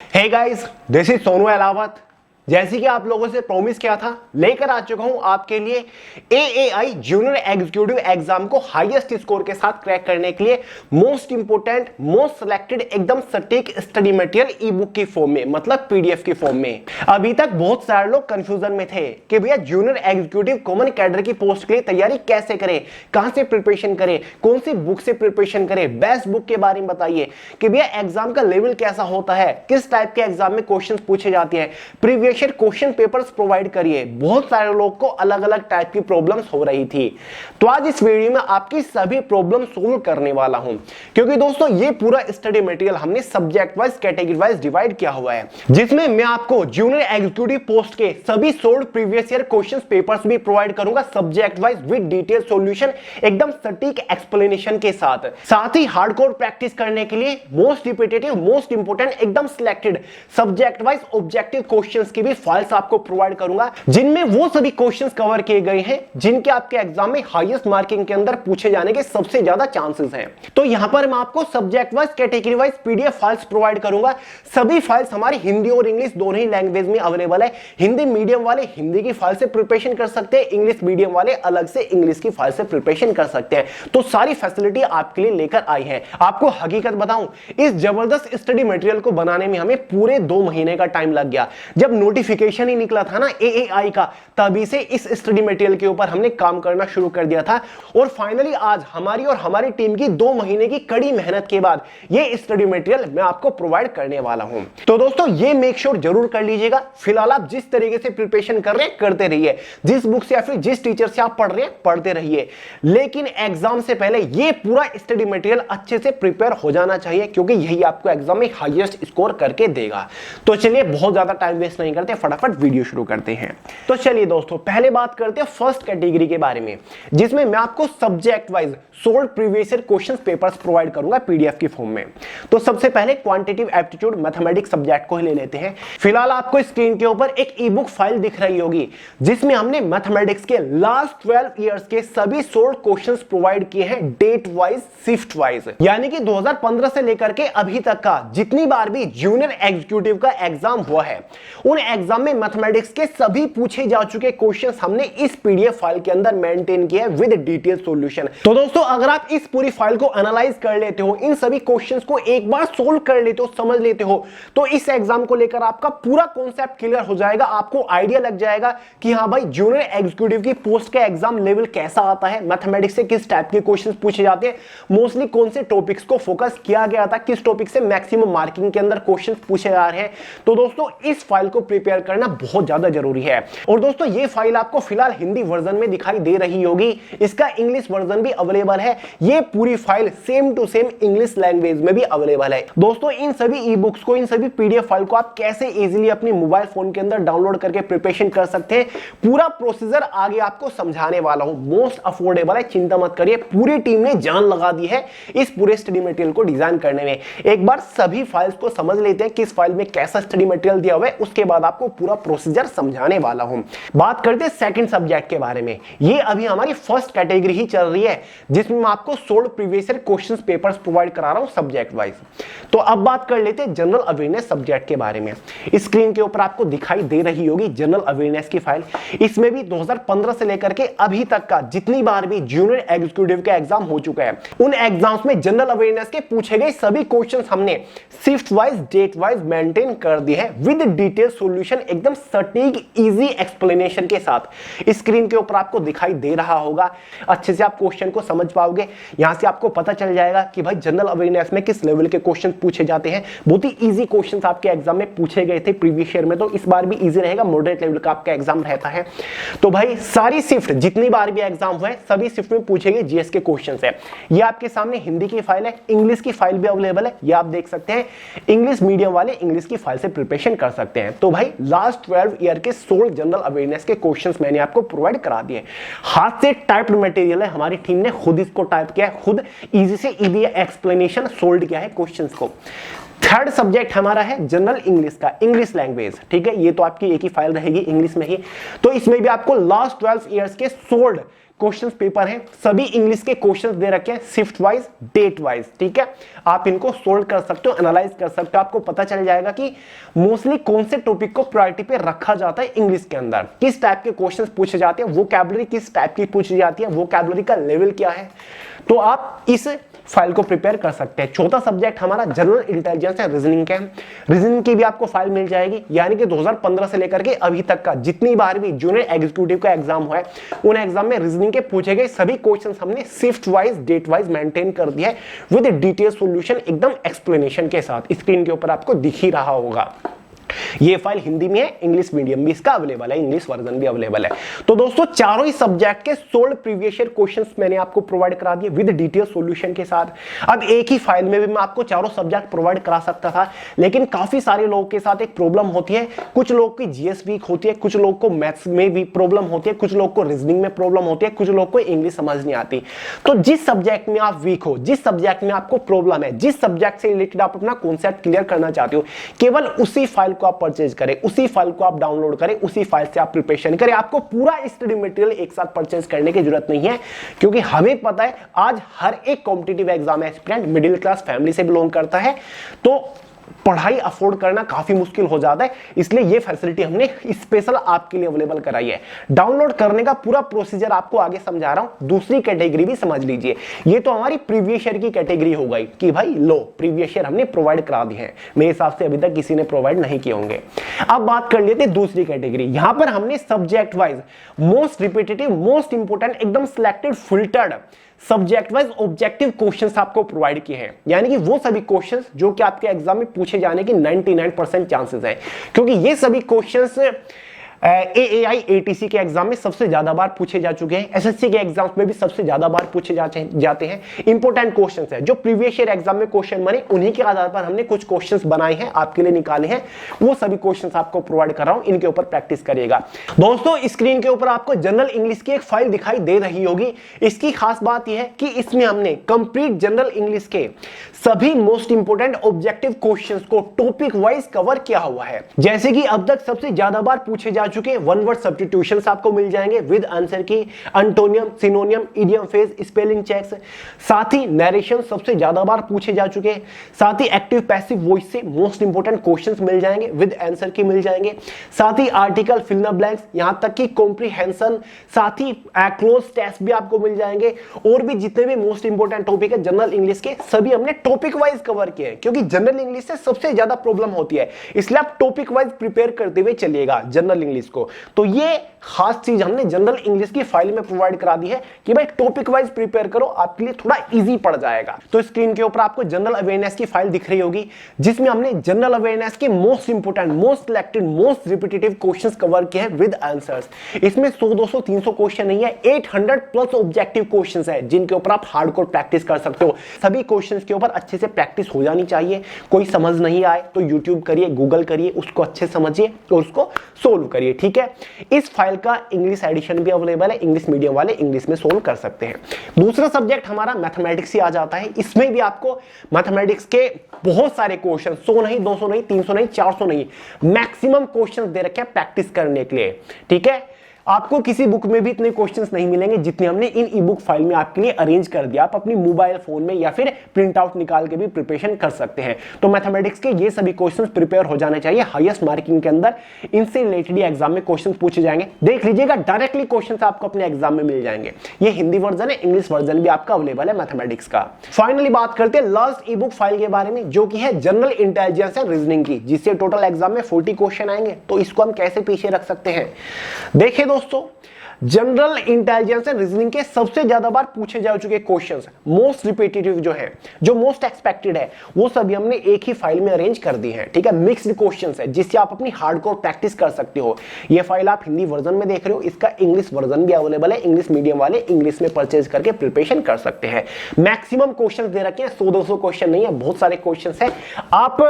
Hey guys, this is Sonu Ahlawat. जैसे कि आप लोगों से प्रॉमिस किया था, लेकर आ चुका हूं आपके लिए एएआई जूनियर एग्जीक्यूटिव एग्जाम को हाईएस्ट स्कोर के साथ क्रैक करने के लिए मोस्ट इंपोर्टेंट, मोस्ट सिलेक्टेड, एकदम सटीक स्टडी मटेरियल ई बुक की फॉर्म में, मतलब पीडीएफ की फॉर्म में। अभी तक बहुत सारे लोग कंफ्यूजन में थे कि भैया जूनियर एग्जीक्यूटिव कॉमन कैडर की पोस्ट के लिए तैयारी कैसे करें, कहां से प्रिपरेशन करें, कौन सी बुक से प्रिपरेशन करें, बेस्ट बुक के बारे में बताइए कि भैया एग्जाम का लेवल कैसा होता है, किस टाइप के एग्जाम में क्वेश्चन पूछे जाते हैं, प्रीवियस क्वेश्चन पेपर्स प्रोवाइड करिए। बहुत सारे लोग को अलग अलग टाइप की प्रॉब्लम्स हो रही थी, तो आज इस वीडियो में आपकी सभी प्रॉब्लम सोल्व करने वाला हूं। क्योंकि दोस्तों ये पूरा स्टडी मटेरियल हमने subject wise, category wise divide किया हुआ है, जिसमें मैं आपको जूनियर एग्जीक्यूटिव पोस्ट के सभी solve previous year question papers भी प्रोवाइड करूंगा subject wise with detail solution, एकदम सटीक एक्सप्लेनेशन के साथ ही हार्डकोर प्रैक्टिस करने के लिए मोस्ट रिपीटेटिव, मोस्ट इंपोर्टेंट, एकदम selected subject wise objective questions की भी फाइल्स आपको प्रोवाइड करूंगा, जिनमें वो सभी क्वेश्चंस कवर किए गए हैं जिनके आपके एग्जाम में हाईएस्ट मार्किंग के अंदर पूछे जाने के सबसे ज्यादा चांसेस हैं। तो यहां पर मैं आपको subject wise, category wise PDF files provide करूंगा। सभी फाइल्स हमारी हिंदी और इंग्लिश दोनों ही लैंग्वेज में अवेलेबल है। हिंदी मीडियम वाले हिंदी की फाइल से प्रिपरेशन कर सकते हैं, इंग्लिश मीडियम वाले अलग से इंग्लिश की फाइल से प्रिपरेशन कर सकते हैं। तो सारी फैसिलिटी आपके लिए लेकर आई है। आपको हकीकत बताऊं, इस जबरदस्त स्टडी मटेरियल को बनाने में हमें पूरे 2 महीने का टाइम लग गया। जब नोटिफिकेशन ही निकला था ना एएआई का, तभी से इस स्टडी मटेरियल के ऊपर हमने काम करना शुरू कर दिया था और फाइनली आज हमारी और हमारी टीम की 2 महीने की कड़ी मेहनत के बाद ये स्टडी मटेरियल मैं आपको प्रोवाइड करने वाला हूं। तो दोस्तों ये मेक श्योर जरूर कर लीजिएगा, फिलहाल आप जिस तरीके से प्रिपरेशन कर रहे हैं करते रहिए, जिस बुक से या फिर जिस टीचर से आप पढ़ रहे हैं पढ़ते रहिए, लेकिन एग्जाम से पहले ये पूरा स्टडी मटेरियल अच्छे से प्रिपेयर हो जाना चाहिए, क्योंकि यही आपको एग्जाम में हाईएस्ट स्कोर करके देगा। तो चलिए बहुत ज्यादा टाइम वेस्ट नहीं करते, फटाफट वीडियो शुरू करते हैं। तो चलिए दोस्तों पहले बात करते हैं फर्स्ट कैटेगरी के बारे में, जिसमें मैं आपको subject wise solve previous year question papers provide करूंगा पीडीएफ की फॉर्म में। तो सबसे पहले क्वांटिटेटिव एप्टीट्यूड मैथमेटिक्स सब्जेक्ट को ही ले लेते हैं। फिलहाल आपको स्क्रीन के ऊपर एक ई बुक फाइल दिख रही होगी, जिसमें हमने मैथमेटिक्स के लास्ट 12 इयर्स के सभी सोल्व क्वेश्चंस प्रोवाइड किए हैं, डेट वाइज, शिफ्ट वाइज, यानी कि 2015 से लेकर के अभी तक का जितनी बार भी जूनियर एग्जीक्यूटिव का एग्जाम हुआ है, उन एग्जाम में मैथमेटिक्स के सभी पूछे जा चुके क्वेश्चंस हमने इस पीडीएफ फाइल के अंदर मेंटेन किया है विद डिटेल सॉल्यूशन। तो दोस्तों अगर आप इस पूरी फाइल को एनालाइज कर लेते हो, इन सभी क्वेश्चंस को एक बार सोल्व कर लेते हो, समझ लेते हो, तो इस एग्जाम को लेकर आपका पूरा कॉन्सेप्ट क्लियर हो जाएगा। आपको आइडिया लग जाएगा कि हां भाई जूनियर एग्जीक्यूटिव की पोस्ट का एग्जाम लेवल कैसा आता है, मैथमेटिक्स से किस टाइप के क्वेश्चंस पूछे जाते हैं, मोस्टली कौन से टॉपिक्स को फोकस किया गया था, किस टॉपिक से मैक्सिमम मार्किंग के अंदर क्वेश्चंस पूछे जा रहे हैं। तो दोस्तों इस फाइल को प्रिपेयर करना बहुत ज्यादा जरूरी है। और दोस्तों ये फाइल आपको फिलहाल हिंदी वर्जन में दिखाई दे रही होगी, इसका इंग्लिश वर्जन भी अवेलेबल है। ये पूरी file same to same English language में भी अवेलेबल है। दोस्तों इन सभी ई बुक्स को, इन सभी पीडीएफ फाइल को आप कैसे इजीली अपनी मोबाइल फोन के अंदर डाउनलोड करके प्रिपरेशन कर सकते हैं, पूरा प्रोसीजर आगे आपको समझाने वाला हूं। मोस्ट अफोर्डेबल है, चिंता मत करिए, पूरी टीम ने जान लगा दी है इस पूरे स्टडी मटेरियल को डिजाइन करने में। एक बार सभी फाइल्स को समझ लेते हैं, किस फाइल में कैसा स्टडी मटेरियल दिया हुआ है, उसके बाद आपको पूरा प्रोसीजर समझाने वाला हूं। बात करते हैं सेकंड सब्जेक्ट के बारे में। ये अभी हमारी फर्स्ट कैटेगरी ही चल रही है, जिसमें मैं आपको solve previous year questions papers provide करा रहा हूं सब्जेक्ट वाइज। तो अब बात कर लेते हैं जनरल अवेयरनेस सब्जेक्ट के बारे में। स्क्रीन के ऊपर आपको दिखाई दे रही होगी जनरल अवेयरनेस की फाइल। इसमें भी 2015 से लेकर के अभी तक का जितनी बार भी जूनियर एग्जीक्यूटिव का एग्जाम हो चुका है, उन एग्जाम्स में जनरल अवेयरनेस के पूछे गए सभी क्वेश्चंस हमने shift wise, date wise maintain कर दिए हैं विद डिटेल सॉल्यूशन, एकदम सटीक इजी एक्सप्लेनेशन के साथ। स्क्रीन के ऊपर आपको दिखाई दे रहा होगा, अच्छे से आप क्वेश्चन को समझ पाओगे। यहां से आपको पता चल जाएगा कि भाई जनरल अवेयरनेस में किस लेवल के क्वेश्चन पूछे जाते हैं। बहुत ही इजी क्वेश्चंस आपके एग्जाम में पूछे गए थे प्रीवियस ईयर में, तो इस बार भी इजी रहेगा, मॉडरेट लेवल का आपका एग्जाम रहता है। तो भाई सारी शिफ्ट जितनी बार भी एग्जाम हुए, सभी शिफ्ट में पूछे गए जीएस के क्वेश्चंस है। ये आपके सामने हिंदी की फाइल है, इंग्लिश की फाइल भी अवेलेबल है, ये आप देख सकते हैं। इंग्लिश मीडियम वाले इंग्लिश की फाइल से प्रिपरेशन कर सकते हैं। तो भाई लास्ट 12 ईयर के 16 जनरल अवेयरनेस के क्वेश्चंस मैंने आपको प्रोवाइड करा दिए। हाथ से टाइप्ड मटेरियल है, हमारी टीम ने खुद इसको टाइप किया है, खुद इजी से इजी एक्सप्लेनेशन सोल्व किया है क्वेश्चंस को। थर्ड सब्जेक्ट हमारा है जनरल इंग्लिश का, इंग्लिश लैंग्वेज, ठीक है। ये तो आपकी एक ही फाइल रहेगी इंग्लिश में ही। तो इसमें भी आपको लास्ट 12 इयर्स के सोल्ड क्वेश्चंस पेपर हैं, सभी इंग्लिश के क्वेश्चंस दे रखे हैं शिफ्ट वाइज, डेट वाइज, ठीक है। आप इनको सोल्व कर सकते हो, एनालाइज कर सकते हो, आपको पता चल जाएगा कि मोस्टली कौन से टॉपिक को प्रायोरिटी पे रखा जाता है इंग्लिश के अंदर, किस टाइप के क्वेश्चंस पूछे जाते हैं, वोकैबुलरी किस टाइप की पूछी जाती है, वोकैबुलरी का लेवल क्या है। तो आप इस फाइल को प्रिपेयर कर सकते हैं। चौथा सब्जेक्ट हमारा जनरल इंटेलिजेंस है, रीजनिंग का। रीजनिंग की भी आपको फाइल मिल जाएगी, यानी कि 2015 से लेकर के अभी तक का जितनी बार भी जूनियर एग्जीक्यूटिव का एग्जाम हुआ है, उन एग्जाम में रीजनिंग के पूछे गए सभी क्वेश्चंस हमने shift wise, date wise maintain कर दिया है विद डिटेल सॉल्यूशन, एकदम एक्सप्लेनेशन के साथ। स्क्रीन के ऊपर आपको दिख ही रहा होगा। ये फाइल हिंदी में है, इंग्लिश मीडियम भी इसका अवेलेबल है, इंग्लिश वर्जन भी अवेलेबल है। तो दोस्तों चारों ही सब्जेक्ट के 16 प्रीवियस ईयर क्वेश्चंस मैंने आपको प्रोवाइड करा दिए विद डिटेल सॉल्यूशन के साथ। अब एक ही फाइल में भी मैं आपको चारों सब्जेक्ट प्रोवाइड करा सकता था, लेकिन काफी सारे लोगों के साथ एक प्रॉब्लम होती है, कुछ लोगों की जीएस वीक होती है, कुछ लोगों को मैथ्स में भी प्रॉब्लम होती है, कुछ लोगों को रीजनिंग में प्रॉब्लम होती है, कुछ लोगों को इंग्लिश समझ नहीं आती। तो जिस सब्जेक्ट में आप वीक हो, जिस सब्जेक्ट में आपको प्रॉब्लम है, जिस सब्जेक्ट से रिलेटेड आप अपना कॉन्सेप्ट क्लियर करना चाहते हो, केवल उसी फाइल को आप परचेज करें, उसी फाइल को आप डाउनलोड करें, उसी फाइल से आप प्रिपरेशन करें। आपको पूरा स्टडी मटेरियल एक साथ परचेज करने की जरूरत नहीं है, क्योंकि हमें पता है आज हर एक competitive exam aspirant middle class family से बिलोंग करता है, तो पढ़ाई अफोर्ड करना काफी मुश्किल हो जाता है। इसलिए ये फैसिलिटी हमने स्पेशल आपके लिए अवेलेबल कराई है। डाउनलोड करने का पूरा प्रोसीजर आपको आगे समझा रहा हूं। दूसरी कैटेगरी भी समझ लीजिए, ये तो हमारी प्रीवियस ईयर की कैटेगरी हो गई कि भाई लो प्रीवियस ईयर हमने प्रोवाइड करा दी है, मेरे हिसाब से अभी तक किसी ने प्रोवाइड नहीं किए होंगे। अब बात कर लेते हैं दूसरी कैटेगरी। यहां पर हमने subject wise most repetitive, most important, एकदम selected, filtered subject wise objective questions आपको प्रोवाइड किए हैं, यानी कि वो सभी क्वेश्चंस जो कि आपके एग्जाम में पूछे जाने की 99% चांसेस है, क्योंकि ये सभी क्वेश्चंस AAI ATC के एग्जाम में सबसे ज्यादा बार पूछे जा चुके हैं, SSC के एग्जाम्स में भी सबसे ज्यादा बार पूछे जाते हैं। इंपोर्टेंट क्वेश्चंस है, जो प्रीवियस ईयर एग्जाम में क्वेश्चन बने उन्हीं के आधार पर हमने कुछ क्वेश्चंस बनाए हैं, आपके लिए निकाले हैं, वो सभी क्वेश्चंस आपको प्रोवाइड कर रहा हूं, इनके ऊपर प्रैक्टिस करिएगा। दोस्तों स्क्रीन के ऊपर आपको जनरल इंग्लिश की एक फाइल दिखाई दे रही होगी। इसकी खास बात यह है कि इसमें हमने कंप्लीट जनरल इंग्लिश के सभी मोस्ट इंपोर्टेंट ऑब्जेक्टिव क्वेश्चंस को टॉपिक वाइज कवर किया हुआ है। जैसे कि अब तक सबसे ज्यादा बार पूछे जा चुके वन वर्ड सब्स्टिट्यूशंस आपको मिल जाएंगे with answer key, antonym, synonym, idiom phrase, spelling checks, साथ ही नरेशन सबसे ज्यादा बार पूछे जा चुके हैं, साथ ही एक्टिव पैसिव वॉइस से मोस्ट इंपोर्टेंट क्वेश्चंस मिल जाएंगे विद आंसर की मिल जाएंगे, साथ ही आर्टिकल, फिल द ब्लैंक्स, यहां तक कि कॉम्प्रिहेंशन, साथ ही क्लोज टेस्ट भी आपको मिल जाएंगे। और भी जितने भी मोस्ट इंपोर्टेंट टॉपिक है जनरल इंग्लिश के, सभी हमने टॉपिक वाइज कवर किए हैं, क्योंकि जनरल इंग्लिश से सबसे ज्यादा प्रॉब्लम होती है, इसलिए आप टॉपिक वाइज प्रिपेयर करते हुए चलिएगा जनरल इंग्लिश को। तो ये खास चीज हमने जनरल इंग्लिश की फाइल में प्रोवाइड करा दी है कि भाई टॉपिक वाइज प्रिपेयर करो, आपके लिए थोड़ा इजी पड़ जाएगा। तो स्क्रीन के ऊपर आपको जनरल अवेयरनेस की फाइल दिख रही होगी, जिसमें हमने जनरल अवेयरनेस के most important, most selected, most repetitive questions cover किए हैं विद आंसर्स। इसमें 100, 200, 300 क्वेश्चन नहीं है, 800 प्लस ऑब्जेक्टिव क्वेश्चंस है, जिनके ऊपर आप हार्डकोर प्रैक्टिस कर सकते हो। सभी क्वेश्चंस के ऊपर अच्छे से प्रैक्टिस हो जानी चाहिए। कोई समझ नहीं आए तो यूट्यूब करिए, गूगल करिए, उसको अच्छे समझिए और उसको सोल्व करिए, ठीक है। इस फाइल का इंग्लिश एडिशन भी अवेलेबल है, इंग्लिश मीडियम वाले इंग्लिश में सोल्व कर सकते हैं। दूसरा सब्जेक्ट हमारा मैथमेटिक्स ही आ जाता है। इसमें भी आपको मैथमेटिक्स के बहुत सारे क्वेश्चन, 100 नहीं, 200 नहीं, 300 नहीं, 400 नहीं, मैक्सिमम क्वेश्चन दे रखे हैं प्रैक्टिस करने के लिए, ठीक है। आपको किसी बुक में भी इतने क्वेश्चंस नहीं मिलेंगे जितने हमने इन ई बुक फाइल में आपके लिए अरेंज कर दिया। आप अपनी मोबाइल फोन में या फिर प्रिंट आउट निकाल के भी प्रिपरेशन कर सकते हैं। तो मैथमेटिक्स के ये सभी क्वेश्चंस प्रिपेयर हो जाने चाहिए हाईएस्ट मार्किंग के अंदर। इनसे रिलेटेड एग्जाम में क्वेश्चंस पूछे जाएंगे, देख लीजिएगा, डायरेक्टली क्वेश्चंस आपको अपने एग्जाम में मिल जाएंगे। ये हिंदी वर्जन है, इंग्लिश वर्जन भी आपका अवेलेबल है मैथमेटिक्स का। फाइनली बात करते हैं लास्ट ई बुक फाइल के बारे में, जो कि है जनरल इंटेलिजेंस एंड रीजनिंग की, जिससे टोटल एग्जाम में 40 क्वेश्चन आएंगे। तो इसको हम कैसे पीछे रख सकते हैं? देखिए दोस्तों, जनरल इंटेलिजेंस एंड रीजनिंग के सबसे ज्यादा बार पूछे जा चुके क्वेश्चंस, मोस्ट रिपीटेटिव जो है, जो मोस्ट एक्सपेक्टेड है, वो सभी हमने एक ही फाइल में अरेंज कर दी है, ठीक है। मिक्स्ड क्वेश्चंस है, जिससे आप अपनी हार्डकोर प्रैक्टिस कर सकते हो। ये फाइल आप हिंदी वर्जन में देख रहे हो, इसका इंग्लिश वर्जन भी अवेलेबल है। इंग्लिश मीडियम वाले इंग्लिश में परचेज करके प्रिपरेशन कर सकते हैं। मैक्सिमम क्वेश्चन दे रखे हैं, 100-200 क्वेश्चन नहीं है, बहुत सारे क्वेश्चन है। आप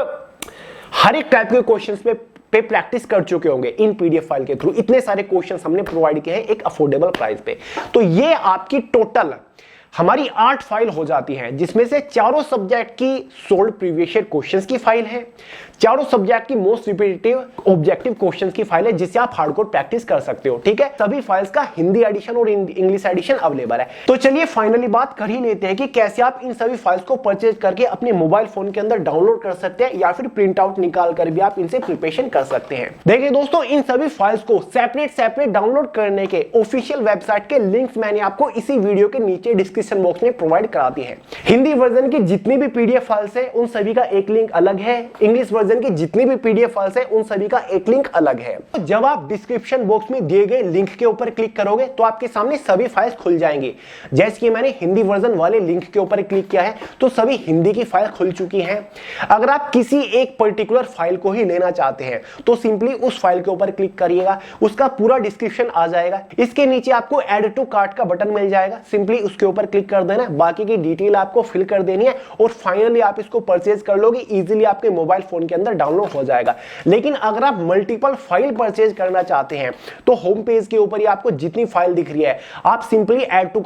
हर एक टाइप के क्वेश्चन पे प्रैक्टिस कर चुके होंगे इन पीडीएफ फाइल के थ्रू। इतने सारे क्वेश्चंस हमने प्रोवाइड किए हैं एक अफोर्डेबल प्राइस पे। तो ये आपकी टोटल हमारी 8 फाइल हो जाती हैं, जिसमें से चारों सब्जेक्ट की सोल्व प्रीवियस ईयर क्वेश्चंस की फाइल है, चारों सब्जेक्ट की मोस्ट रिपीटेटिव ऑब्जेक्टिव क्वेश्चंस की फाइल है, जिससे आप हार्डकोर प्रैक्टिस कर सकते हो। ठीक है, सभी फाइल्स का हिंदी एडिशन और इंग्लिश एडिशन अवेलेबल है। तो चलिए फाइनली बात कर ही लेते हैं कि कैसे आप इन सभी फाइल्स को परचेज करके अपने मोबाइल फोन के अंदर डाउनलोड कर सकते हैं, या फिर प्रिंट आउट निकाल कर भी आप इनसे प्रिपरेशन कर सकते हैं। देखिए दोस्तों, इन सभी फाइल्स को सेपरेट डाउनलोड करने के ऑफिशियल वेबसाइट के लिंक्स मैंने आपको इसी वीडियो के नीचे डिस्क्रिप्शन बॉक्स में प्रोवाइड करा दी है। हिंदी वर्जन की जितनी भी पीडीएफ फाइल्स है उन सभी का एक लिंक अलग है, इंग्लिश वर्जन की जितनी भी पीडीएफ फाइल्स है उन सभी का एक लिंक अलग है। तो जब आप डिस्क्रिप्शन बॉक्स में दिए गए लिंक के ऊपर क्लिक करोगे तो आपके सामने सभी फाइल्स खुल जाएंगी। जैसे कि मैंने हिंदी वर्जन वाले लिंक के ऊपर क्लिक किया है तो सभी हिंदी की फाइल खुल चुकी है। अगर आप किसी एक पर्टिकुलर फाइल को ही लेना चाहते हैं तो सिंपली उस फाइल के ऊपर क्लिक करिएगा, उसका पूरा डिस्क्रिप्शन आ जाएगा। इसके नीचे आपको ऐड टू कार्ट का बटन मिल जाएगा, सिंपली उसके ऊपर क्लिक कर देना है, बाकी की डिटेल आपको फिल कर देनी है और फाइनली आप इसको परचेज कर लोगे। इजीली आपके मोबाइल फोन के अंदर डाउनलोड हो जाएगा। लेकिन अगर आप मल्टीपल फाइल परचेज करना चाहते हैं तो होम पेज के ऊपर ही आपको जितनी फाइल दिख रही है आप सिंपली ऐड टू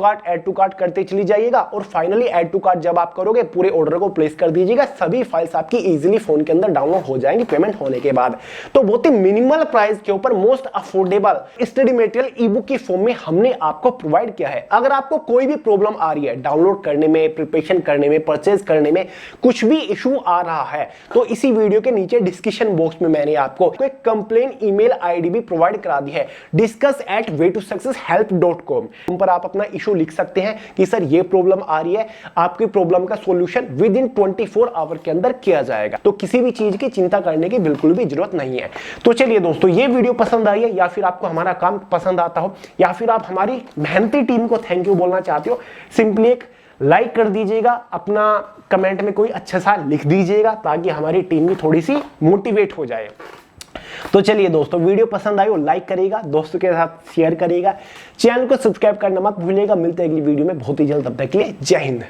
कार्ट करते चली जाइएगा और फाइनली ऐड टू कार्ट जब आप करोगे पूरे ऑर्डर को प्लेस कर दीजिएगा। सभी फाइल्स आपकी इजीली फोन के अंदर डाउनलोड हो जाएंगी पेमेंट होने के बाद। तो बहुत ही मिनिमल प्राइस के ऊपर मोस्ट अफोर्डेबल स्टडी मटेरियल ई बुक की फॉर्म में हमने आपको प्रोवाइड किया है। अगर आपको कोई भी प्रॉब्लम आ रही है डाउनलोड करने में, प्रिपरेशन करने में, परचेज करने में, कुछ भी इशू आ रहा है तो इसी वीडियो के नीचे डिस्क्रिप्शन बॉक्स में मैंने आपको एक कंप्लेन ईमेल आईडी भी प्रोवाइड करा दी है, discuss@waytosuccesshelp.com। उन पर आप अपना इशू लिख सकते हैं कि सर ये प्रॉब्लम आ रही है, आपकी प्रॉब्लम का सॉल्यूशन विद इन 24 आवर के अंदर किया जाएगा। तो किसी भी चीज की चिंता करने की बिल्कुल भी जरूरत नहीं है। तो चलिए दोस्तों, ये वीडियो पसंद आई है या फिर आपको हमारा काम पसंद आता हो या फिर आप हमारी मेहनती टीम को थैंक यू बोलना चाहते हो, सिंपली एक लाइक कर दीजिएगा, अपना कमेंट में कोई अच्छा सा लिख दीजिएगा ताकि हमारी टीम भी थोड़ी सी मोटिवेट हो जाए। तो चलिए दोस्तों, वीडियो पसंद आई हो लाइक करिएगा, दोस्तों के साथ शेयर करिएगा, चैनल को सब्सक्राइब करना मत भूलिएगा। मिलते हैं अगली वीडियो में बहुत ही जल्द, तब तक के लिए जय हिंद।